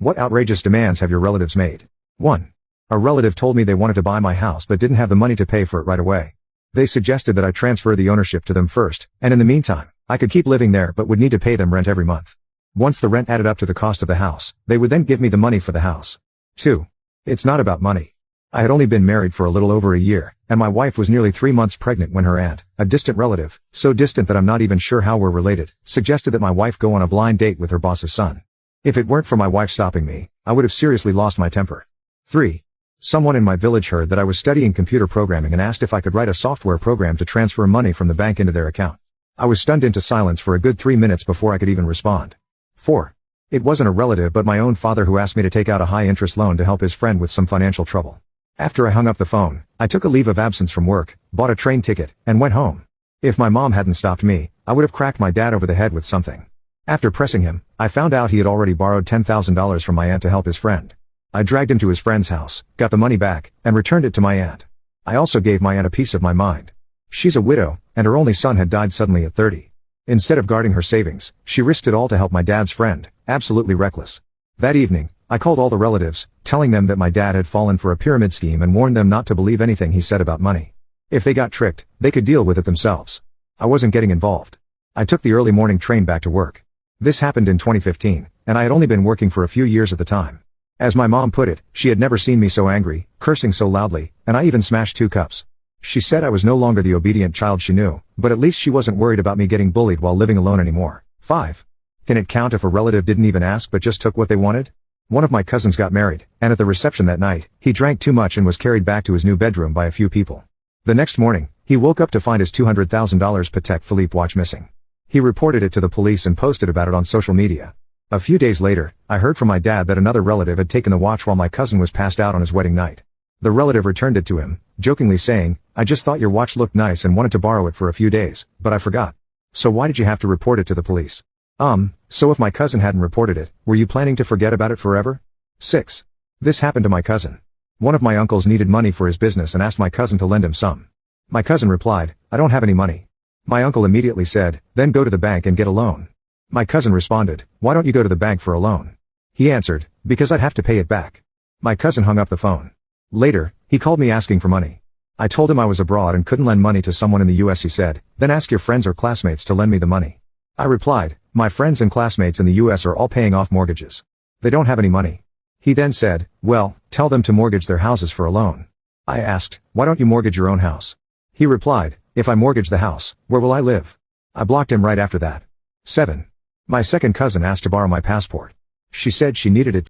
What outrageous demands have your relatives made? 1. A relative told me they wanted to buy my house but didn't have the money to pay for it right away. They suggested that I transfer the ownership to them first, and in the meantime, I could keep living there but would need to pay them rent every month. Once the rent added up to the cost of the house, they would then give me the money for the house. 2. It's not about money. I had only been married for a little over a year, and my wife was nearly 3 months pregnant when her aunt, a distant relative, so distant that I'm not even sure how we're related, suggested that my wife go on a blind date with her boss's son. If it weren't for my wife stopping me, I would have seriously lost my temper. 3. Someone in my village heard that I was studying computer programming and asked if I could write a software program to transfer money from the bank into their account. I was stunned into silence for a good 3 minutes before I could even respond. 4. It wasn't a relative but my own father who asked me to take out a high-interest loan to help his friend with some financial trouble. After I hung up the phone, I took a leave of absence from work, bought a train ticket, and went home. If my mom hadn't stopped me, I would have cracked my dad over the head with something. After pressing him, I found out he had already borrowed $10,000 from my aunt to help his friend. I dragged him to his friend's house, got the money back, and returned it to my aunt. I also gave my aunt a piece of my mind. She's a widow, and her only son had died suddenly at 30. Instead of guarding her savings, she risked it all to help my dad's friend, absolutely reckless. That evening, I called all the relatives, telling them that my dad had fallen for a pyramid scheme and warned them not to believe anything he said about money. If they got tricked, they could deal with it themselves. I wasn't getting involved. I took the early morning train back to work. This happened in 2015, and I had only been working for a few years at the time. As my mom put it, she had never seen me so angry, cursing so loudly, and I even smashed 2 cups. She said I was no longer the obedient child she knew, but at least she wasn't worried about me getting bullied while living alone anymore. 5. Can it count if a relative didn't even ask but just took what they wanted? One of my cousins got married, and at the reception that night, he drank too much and was carried back to his new bedroom by a few people. The next morning, he woke up to find his $200,000 Patek Philippe watch missing. He reported it to the police and posted about it on social media. A few days later, I heard from my dad that another relative had taken the watch while my cousin was passed out on his wedding night. The relative returned it to him, jokingly saying, "I just thought your watch looked nice and wanted to borrow it for a few days, but I forgot. So why did you have to report it to the police?" So if my cousin hadn't reported it, were you planning to forget about it forever? 6. This happened to my cousin. One of my uncles needed money for his business and asked my cousin to lend him some. My cousin replied, "I don't have any money." My uncle immediately said, "Then go to the bank and get a loan." My cousin responded, "Why don't you go to the bank for a loan?" He answered, "Because I'd have to pay it back." My cousin hung up the phone. Later, he called me asking for money. I told him I was abroad and couldn't lend money to someone in the US. He said, "Then ask your friends or classmates to lend me the money." I replied, "My friends and classmates in the US are all paying off mortgages. They don't have any money." He then said, "Well, tell them to mortgage their houses for a loan." I asked, "Why don't you mortgage your own house?" He replied, "If I mortgage the house, where will I live?" I blocked him right after that. 7. My second cousin asked to borrow my passport. She said she needed it